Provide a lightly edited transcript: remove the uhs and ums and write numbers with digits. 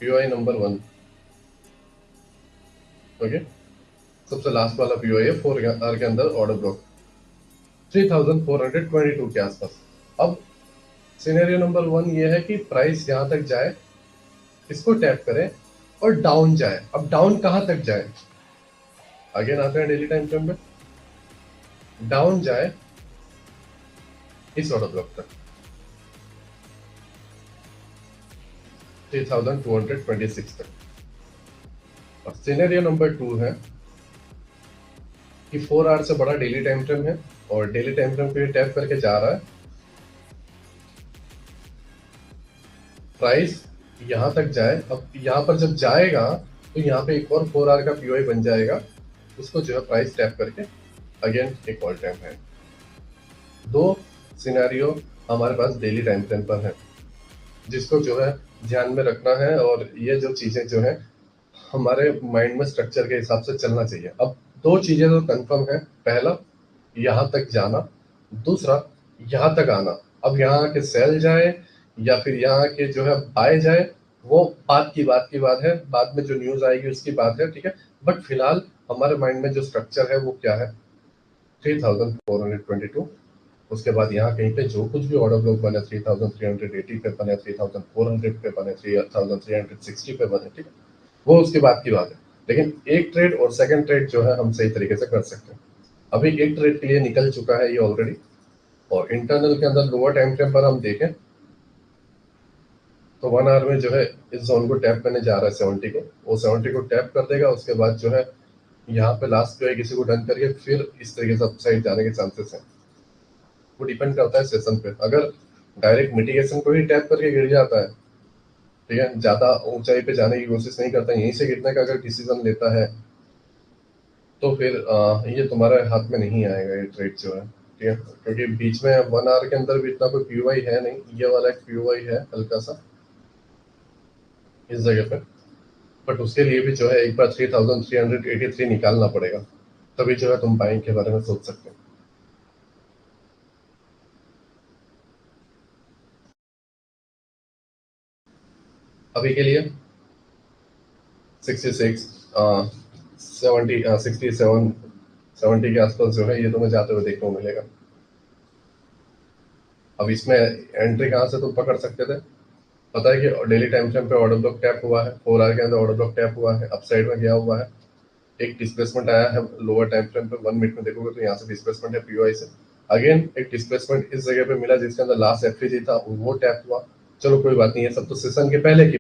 POI number 1, okay, सबसे last वाला POI है 4 आवर के अंदर ऑर्डर ब्लॉक 3422 के आसपास। अब सिनेरियो नंबर 1 ये है कि प्राइस यहां तक जाए, इसको टैप करें और डाउन जाए। अब डाउन कहां तक जाए, अगेन आते हैं डेली टाइम फ्रेम में, डाउन जाए इस ऑर्डर ब्लॉक तक 3226 तक। और सिनेरियो नंबर 2 है कि 4 आवर से बड़ा डेली टाइम फ्रेम है और डेली टाइम फ्रेम पे टैप करके जा रहा है, प्राइस यहां तक जाए। अब यहां पर जब जाएगा तो यहां पे एक और 4 आवर का पीओआई बन जाएगा, उसको जो है प्राइस टैप करके अगेन एक ऑल टाइम है। दो सिनेरियो हमारे पास डेली टाइम फ्रेम पर है, जिसको जो है ध्यान में रखना है, और ये जो चीजें जो है हमारे माइंड में स्ट्रक्चर के हिसाब से चलना चाहिए। अब दो चीजें तो कंफर्म है, पहला यहां तक जाना, दूसरा यहां तक आना। अब यहाँ के सेल जाए या फिर यहाँ के जो है बाय जाए, वो बात है, बाद में जो न्यूज आएगी उसकी बात है, ठीक है। बट फिलहाल हमारे माइंड में जो स्ट्रक्चर है वो क्या है, 3422, उसके बाद यहाँ कहीं पे जो कुछ भी ऑर्डर ब्लॉक बने 3380 पे बने, 3400 पे बने, 3360 पे बने, ठीक है, वो उसके बाद की बात है। लेकिन एक ट्रेड और सेकंड ट्रेड जो है हम सही तरीके से कर सकते हैं। अभी एक ट्रेड के लिए निकल चुका है ये ऑलरेडी, और इंटरनल के अंदर लोअर टाइम फ्रेम पर हम देखें तो 1 आवर में जो है इस जोन को टैप करने जा रहा है 70 को, वो 70 को टैप कर देगा। उसके बाद जो है यहाँ पे लास्ट जो है किसी को डन करके फिर इस तरीके से अपसाइड जाने के चांसेस हैं। वो डिपेंड करता है सेशन पे। अगर डायरेक्ट मिटिगेशन को ही टैप करके गिर जाता है, ठीक है, ज्यादा ऊंचाई पे जाने की कोशिश नहीं करता, यहीं से गिरने का अगर डिसीजन लेता है, तो फिर ये तुम्हारे हाथ में नहीं आएगा ये ट्रेड जो है, ठीक है। क्योंकि बीच में 1 आवर के अंदर भी इतना कोई पीओआई है नहीं, ये वाला एक पीओआई है हल्का सा इस जगह पे। बट उसके लिए भी जो है एक बार 3383 निकालना पड़ेगा, तभी जो है तुम बाइंग के बारे में सोच सकते हो। अभी के लिए 66 70 67 70 के आसपास जो है ये तुम्हें जाते हुए देखने को मिलेगा। अब इसमें एंट्री कहाँ से तुम पकड़ सकते थे, पता है कि डेली टाइम फ्रेम पे ऑर्डर ब्लॉक टैप हुआ है, 4 आवर के अंदर ऑर्डर ब्लॉक टैप हुआ है, अपसाइड में गया हुआ है, एक डिस्प्लेसमेंट आया है लोअर टाइम फ्रेम पे, 1 मिनट में देखोगे तो यहाँ से डिस्प्लेसमेंट है पीओआई से। अगेन एक डिस्प्लेसमेंट इस जगह पे मिला जिसके अंदर लास्ट एफईजी था, वो टैप हुआ। चलो कोई बात नहीं है, सब तो सेशन के पहले की